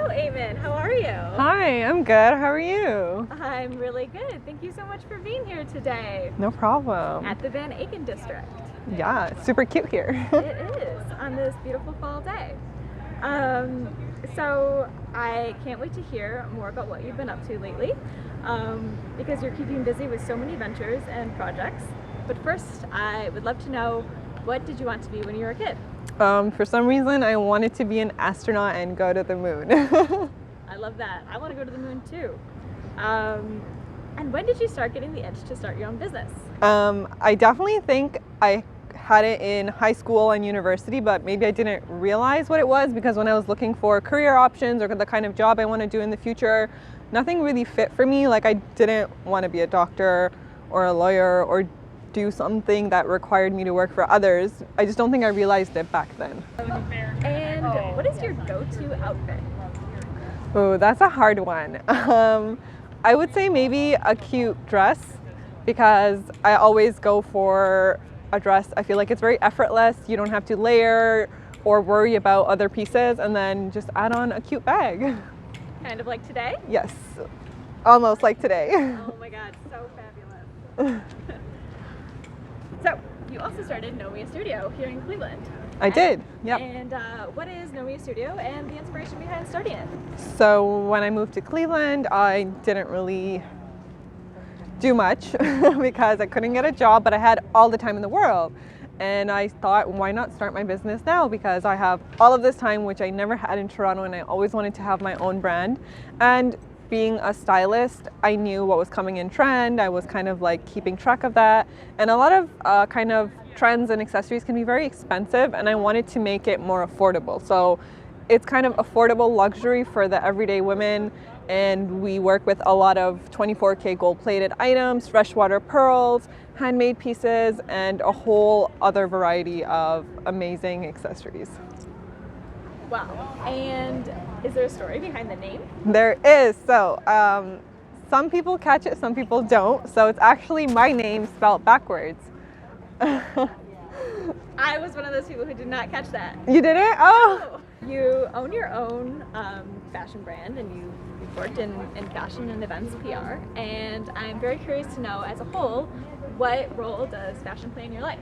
Hello, Aimon. How are you? Hi, I'm good. How are you? I'm really good. Thank you so much for being here today. No problem. At the Van Aken district. Yeah, it's super cute here. It is on this beautiful fall day. So I can't wait to hear more about what you've been up to lately, because you're keeping busy with so many ventures and projects. But first, I would love to know, what did you want to be when you were a kid? For some reason, I wanted to be an astronaut and go to the moon. I love that. I want to go to the moon too. And when did you start getting the itch to start your own business? I definitely think I had it in high school and university, but maybe I didn't realize what it was because when I was looking for career options or the kind of job I want to do in the future, nothing really fit for me. Like I didn't want to be a doctor or a lawyer or do something that required me to work for others. I just don't think I realized it back then. And what is your go-to outfit? Oh, that's a hard one. I would say maybe a cute dress because I always go for a dress. I feel like it's very effortless. You don't have to layer or worry about other pieces and then just add on a cute bag. Kind of like today? Yes, almost like today. Oh my God, so fabulous. So, you also started Nomia Studio here in Cleveland. I did, yep. And what is Nomia Studio and the inspiration behind starting it? So when I moved to Cleveland, I didn't really do much because I couldn't get a job, but I had all the time in the world. And I thought, why not start my business now? Because I have all of this time, which I never had in Toronto, and I always wanted to have my own brand. And being a stylist, I knew what was coming in trend. I was kind of like keeping track of that. And a lot of kind of trends and accessories can be very expensive, and I wanted to make it more affordable. So it's kind of affordable luxury for the everyday women. And we work with a lot of 24K gold-plated items, freshwater pearls, handmade pieces, and a whole other variety of amazing accessories. Wow. And is there a story behind the name? There is. So some people catch it, some people don't. So it's actually my name spelled backwards. I was one of those people who did not catch that. You did it? Oh! You own your own fashion brand, and you've worked in fashion and events PR. And I'm very curious to know, as a whole, what role does fashion play in your life?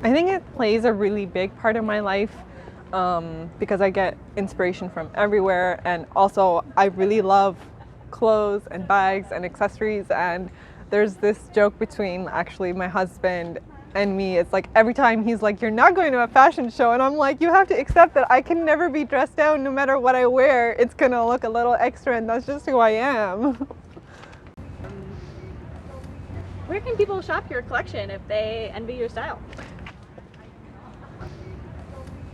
I think it plays a really big part of my life. Because I get inspiration from everywhere, and also I really love clothes and bags and accessories, and there's this joke between actually my husband and me. It's like every time he's like, you're not going to a fashion show, and I'm like, you have to accept that I can never be dressed down. No matter what I wear, it's gonna look a little extra, and that's just who I am. Where can people shop your collection if they envy your style?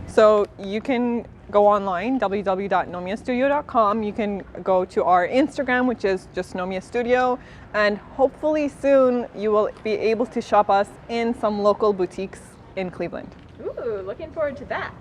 So you can go online, www.nomiastudio.com. You can go to our Instagram, which is just Nomia Studio, and hopefully soon you will be able to shop us in some local boutiques in Cleveland. Ooh, looking forward to that.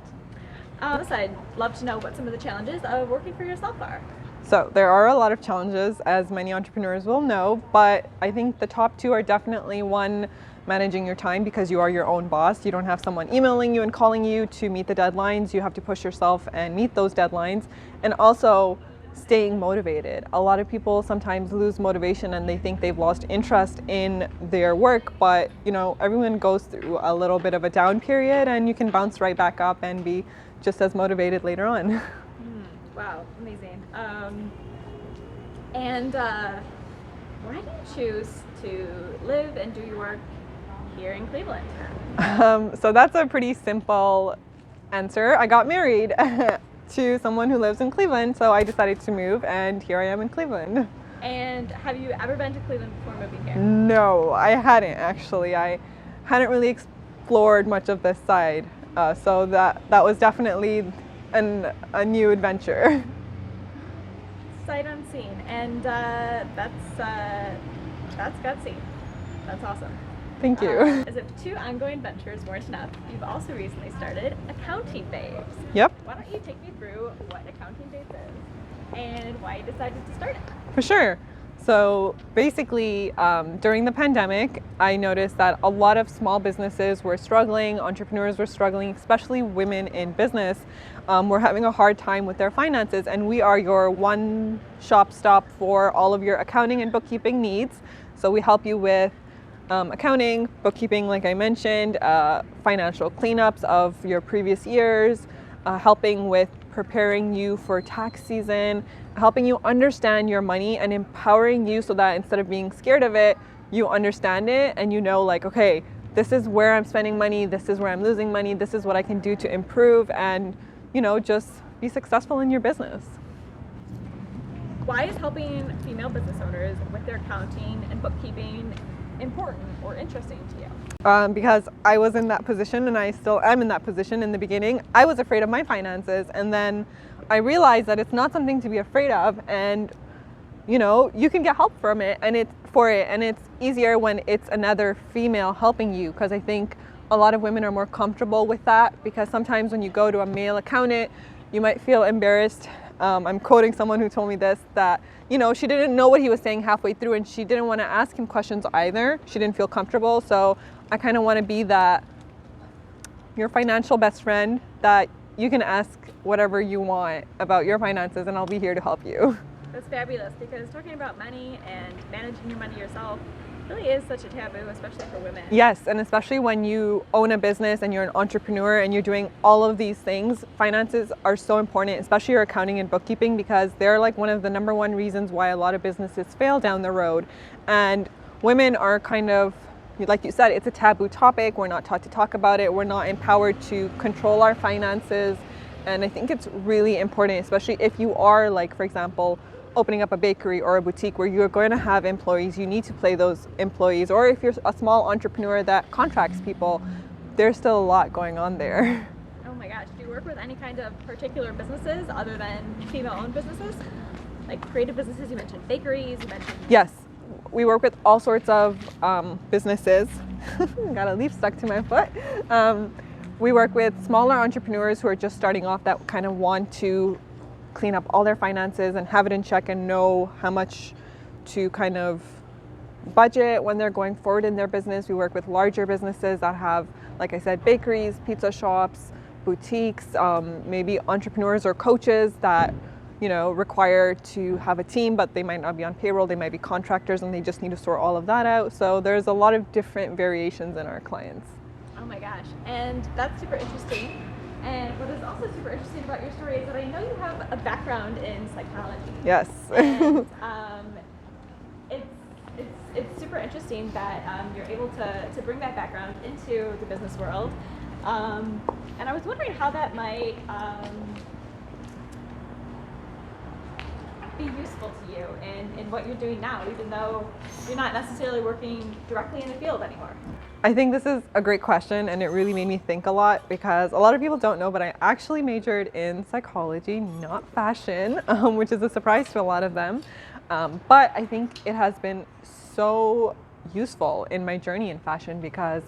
I'd love to know what some of the challenges of working for yourself are. So there are a lot of challenges, as many entrepreneurs will know, but I think the top two are definitely one, managing your time because you are your own boss. You don't have someone emailing you and calling you to meet the deadlines. You have to push yourself and meet those deadlines. And also staying motivated. A lot of people sometimes lose motivation and they think they've lost interest in their work, but you know, everyone goes through a little bit of a down period and you can bounce right back up and be just as motivated later on. Wow, amazing. Why do you choose to live and do your work here in Cleveland? So that's a pretty simple answer. I got married to someone who lives in Cleveland, so I decided to move, and here I am in Cleveland. And have you ever been to Cleveland before moving here? No, I hadn't actually. I hadn't really explored much of this side, so that was definitely a new adventure. Sight unseen, and that's gutsy. That's awesome. Thank you. As if two ongoing ventures weren't enough, you've also recently started Accounting Babes. Yep. Why don't you take me through what Accounting Babes is and why you decided to start it? For sure. So basically, during the pandemic, I noticed that a lot of small businesses were struggling, entrepreneurs were struggling, especially women in business were having a hard time with their finances. And we are your one-stop shop for all of your accounting and bookkeeping needs. So we help you with accounting, bookkeeping, like I mentioned, financial cleanups of your previous years, helping with preparing you for tax season, helping you understand your money and empowering you so that instead of being scared of it, you understand it and you know, like, okay, this is where I'm spending money, this is where I'm losing money, this is what I can do to improve and, you know, just be successful in your business. Why is helping female business owners with their accounting and bookkeeping important or interesting to you? Because I was in that position and I still am in that position. In the beginning, I was afraid of my finances, and then I realized that it's not something to be afraid of, and you know, you can get help from it and it's easier when it's another female helping you, because I think a lot of women are more comfortable with that, because sometimes when you go to a male accountant, you might feel embarrassed. I'm quoting someone who told me this, that, you know, she didn't know what he was saying halfway through and she didn't want to ask him questions either. She didn't feel comfortable. So I kind of want to be that, your financial best friend, that you can ask whatever you want about your finances and I'll be here to help you. That's fabulous, because talking about money and managing your money yourself really is such a taboo, especially for women. Yes, and especially when you own a business and you're an entrepreneur and you're doing all of these things, finances are so important, especially your accounting and bookkeeping, because they're like one of the number one reasons why a lot of businesses fail down the road. And women are kind of, like you said, it's a taboo topic. We're not taught to talk about it. We're not empowered to control our finances. And I think it's really important, especially if you are, like, for example, opening up a bakery or a boutique where you're going to have employees, you need to pay those employees. Or if you're a small entrepreneur that contracts people, there's still a lot going on there. Oh my gosh, do you work with any kind of particular businesses other than female-owned businesses? Like creative businesses, you mentioned bakeries, you mentioned... Yes, we work with all sorts of businesses. Got a leaf stuck to my foot. We work with smaller entrepreneurs who are just starting off, that kind of want to clean up all their finances and have it in check and know how much to kind of budget when they're going forward in their business. We work with larger businesses that have, like I said, bakeries, pizza shops, boutiques, maybe entrepreneurs or coaches that, you know, require to have a team, but they might not be on payroll, they might be contractors and they just need to sort all of that out. So there's a lot of different variations in our clients. Oh my gosh, and that's super interesting. And what is also super interesting about your story is that I know you have a background in psychology. Yes. And it's super interesting that you're able to bring that background into the business world. And I was wondering how that might be useful to you in what you're doing now, even though you're not necessarily working directly in the field anymore. I think this is a great question, and it really made me think a lot, because a lot of people don't know, but I actually majored in psychology, not fashion, which is a surprise to a lot of them. But I think it has been so useful in my journey in fashion, because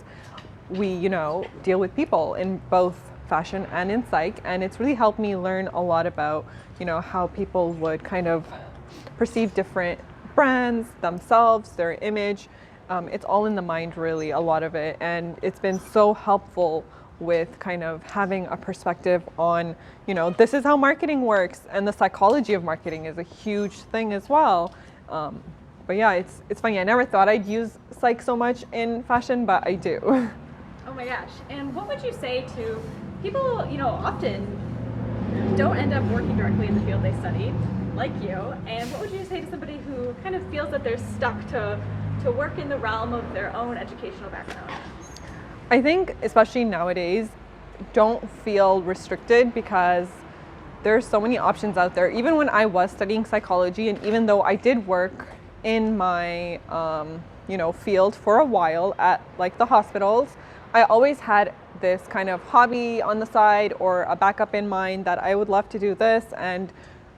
we, you know, deal with people in both fashion and in psych, and it's really helped me learn a lot about, you know, how people would kind of perceive different brands, themselves, their image. It's all in the mind, really, a lot of it, and it's been so helpful with kind of having a perspective on, you know, this is how marketing works, and the psychology of marketing is a huge thing as well. But yeah, it's funny, I never thought I'd use psych so much in fashion, but I do. Oh my gosh, and what would you say to people, you know, often don't end up working directly in the field they studied, like you, and what would you say to somebody who kind of feels that they're stuck to work in the realm of their own educational background? I think, especially nowadays, don't feel restricted, because there's so many options out there. Even when I was studying psychology, and even though I did work in my you know, field for a while at like the hospitals, I always had this kind of hobby on the side or a backup in mind that I would love to do this, and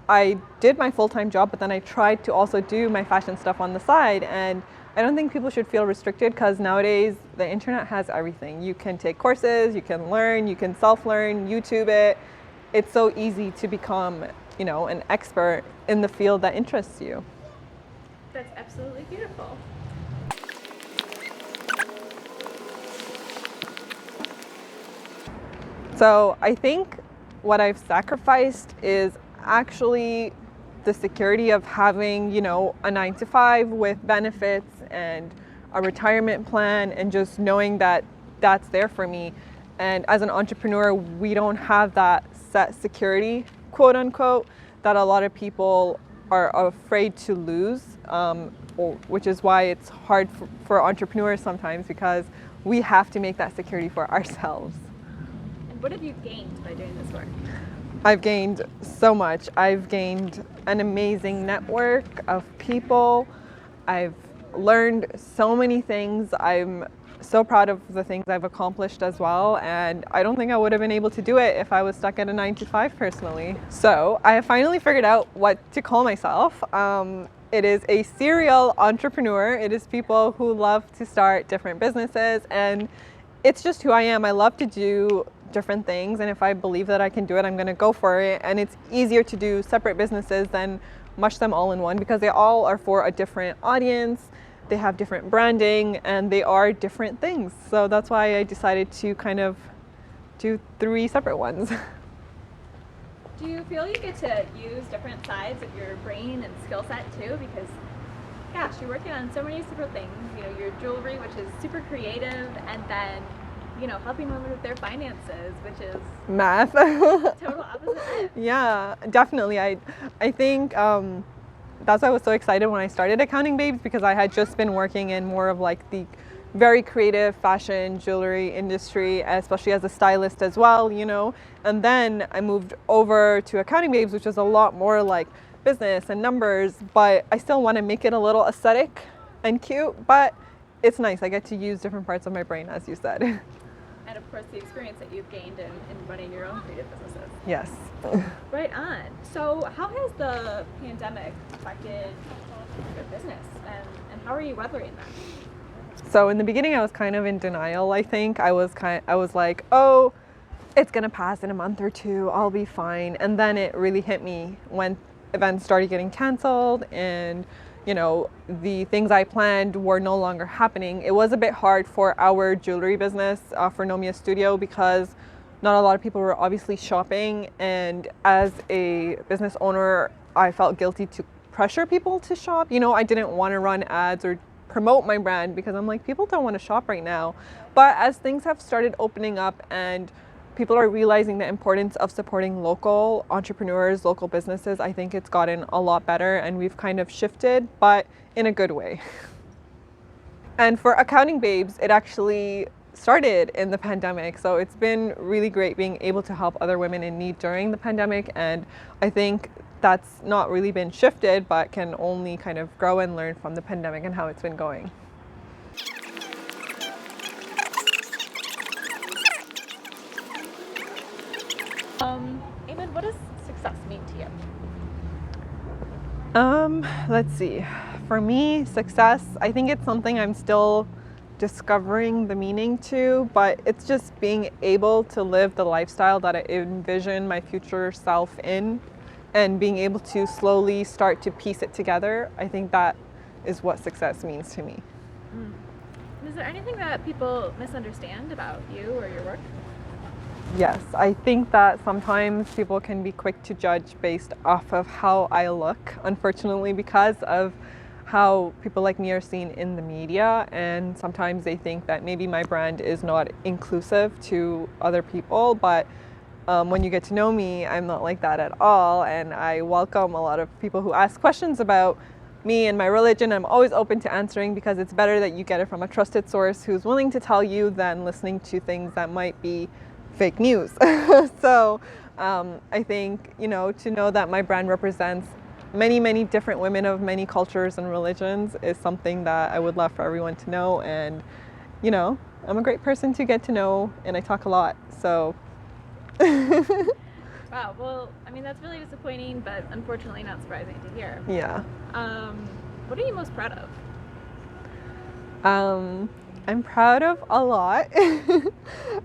I did my full-time job, but then I tried to also do my fashion stuff on the side. And I don't think people should feel restricted, because nowadays the internet has everything. You can take courses, you can learn, you can self-learn, YouTube it. It's so easy to become, you know, an expert in the field that interests you. That's absolutely beautiful. So I think what I've sacrificed is actually the security of having, a 9 to 5 with benefits and a retirement plan, and just knowing that that's there for me. And as an entrepreneur, we don't have that set security, quote unquote, that a lot of people are afraid to lose, which is why it's hard for entrepreneurs sometimes, because we have to make that security for ourselves. And what have you gained by doing this work? I've gained so much. I've gained an amazing network of people. I've learned so many things. I'm so proud of the things I've accomplished as well, and I don't think I would have been able to do it if I was stuck at a 9 to 5 personally. So I have finally figured out what to call myself. It is a serial entrepreneur. It is people who love to start different businesses, and it's just who I am. I love to do different things, and if I believe that I can do it, I'm going to go for it. And it's easier to do separate businesses than mush them all in one, because they all are for a different audience. They have different branding, and they are different things. So that's why I decided to kind of do 3 separate ones. Do you feel you get to use different sides of your brain and skill set too? Because gosh, you're working on so many separate things. Your jewelry, which is super creative, and then helping women with their finances, which is math. Total opposite. Yeah, definitely. I think that's why I was so excited when I started Accounting Babes, because I had just been working in more of like the very creative fashion jewelry industry, especially as a stylist as well, and then I moved over to Accounting Babes, which is a lot more like business and numbers, but I still want to make it a little aesthetic and cute, but it's nice. I get to use different parts of my brain, as you said. And of course the experience that you've gained in running your own creative businesses. Yes. Right on. So how has the pandemic affected your business, and how are you weathering that? So in the beginning, I was kind of in denial. I think I was like, oh, it's gonna pass in a month or 2. I'll be fine. And then it really hit me when events started getting canceled, and the things I planned were no longer happening. It was a bit hard for our jewelry business, for Nomia Studio, because not a lot of people were obviously shopping. And as a business owner, I felt guilty to pressure people to shop. I didn't want to run ads or promote my brand, because I'm like, people don't want to shop right now. But as things have started opening up and people are realizing the importance of supporting local entrepreneurs, local businesses, I think it's gotten a lot better, and we've kind of shifted, but in a good way. And for Accounting Babes, it actually started in the pandemic. So it's been really great being able to help other women in need during the pandemic. And I think that's not really been shifted, but can only kind of grow and learn from the pandemic and how it's been going. Aimon, what does success mean to you? Let's see. For me, success, I think it's something I'm still discovering the meaning to, but it's just being able to live the lifestyle that I envision my future self in, and being able to slowly start to piece it together. I think that is what success means to me. Is there anything that people misunderstand about you or your work? Yes, I think that sometimes people can be quick to judge based off of how I look, unfortunately, because of how people like me are seen in the media, and sometimes they think that maybe my brand is not inclusive to other people, but when you get to know me, I'm not like that at all, and I welcome a lot of people who ask questions about me and my religion. I'm always open to answering, because it's better that you get it from a trusted source who's willing to tell you than listening to things that might be fake news. So I think, to know that my brand represents many, many different women of many cultures and religions is something that I would love for everyone to know. And, I'm a great person to get to know, and I talk a lot, so. Wow, well, that's really disappointing, but unfortunately not surprising to hear. Yeah. What are you most proud of? I'm proud of a lot.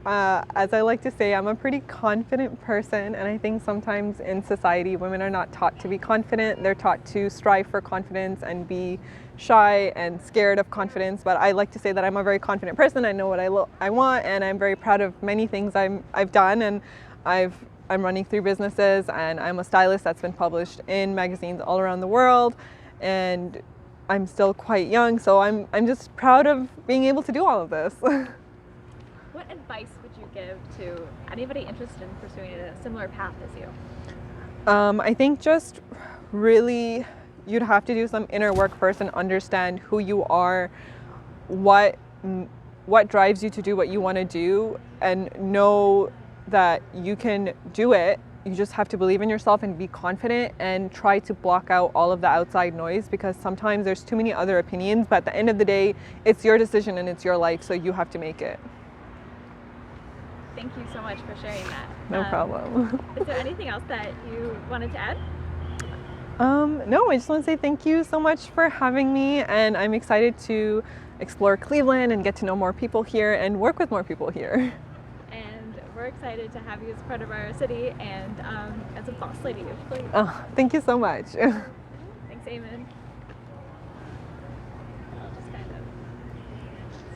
As I like to say, I'm a pretty confident person, and I think sometimes in society, women are not taught to be confident. They're taught to strive for confidence and be shy and scared of confidence. But I like to say that I'm a very confident person. I know what I want, and I'm very proud of many things I've done, and I'm running 3 businesses, and I'm a stylist that's been published in magazines all around the world, and I'm still quite young, so I'm just proud of being able to do all of this. What advice would you give to anybody interested in pursuing a similar path as you? I think just really you'd have to do some inner work first and understand who you are, what drives you to do what you want to do, and know that you can do it. You just have to believe in yourself and be confident and try to block out all of the outside noise, because sometimes there's too many other opinions, but at the end of the day, it's your decision and it's your life, so you have to make it. Thank you so much for sharing that. No problem. Is there anything else that you wanted to add? No, I just want to say thank you so much for having me, and I'm excited to explore Cleveland and get to know more people here and work with more people here. We're excited to have you as part of our city and as a boss lady of CLE. Oh, thank you so much. Thanks, Aimon. I'll just kind of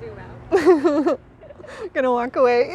zoom out. Gonna walk away.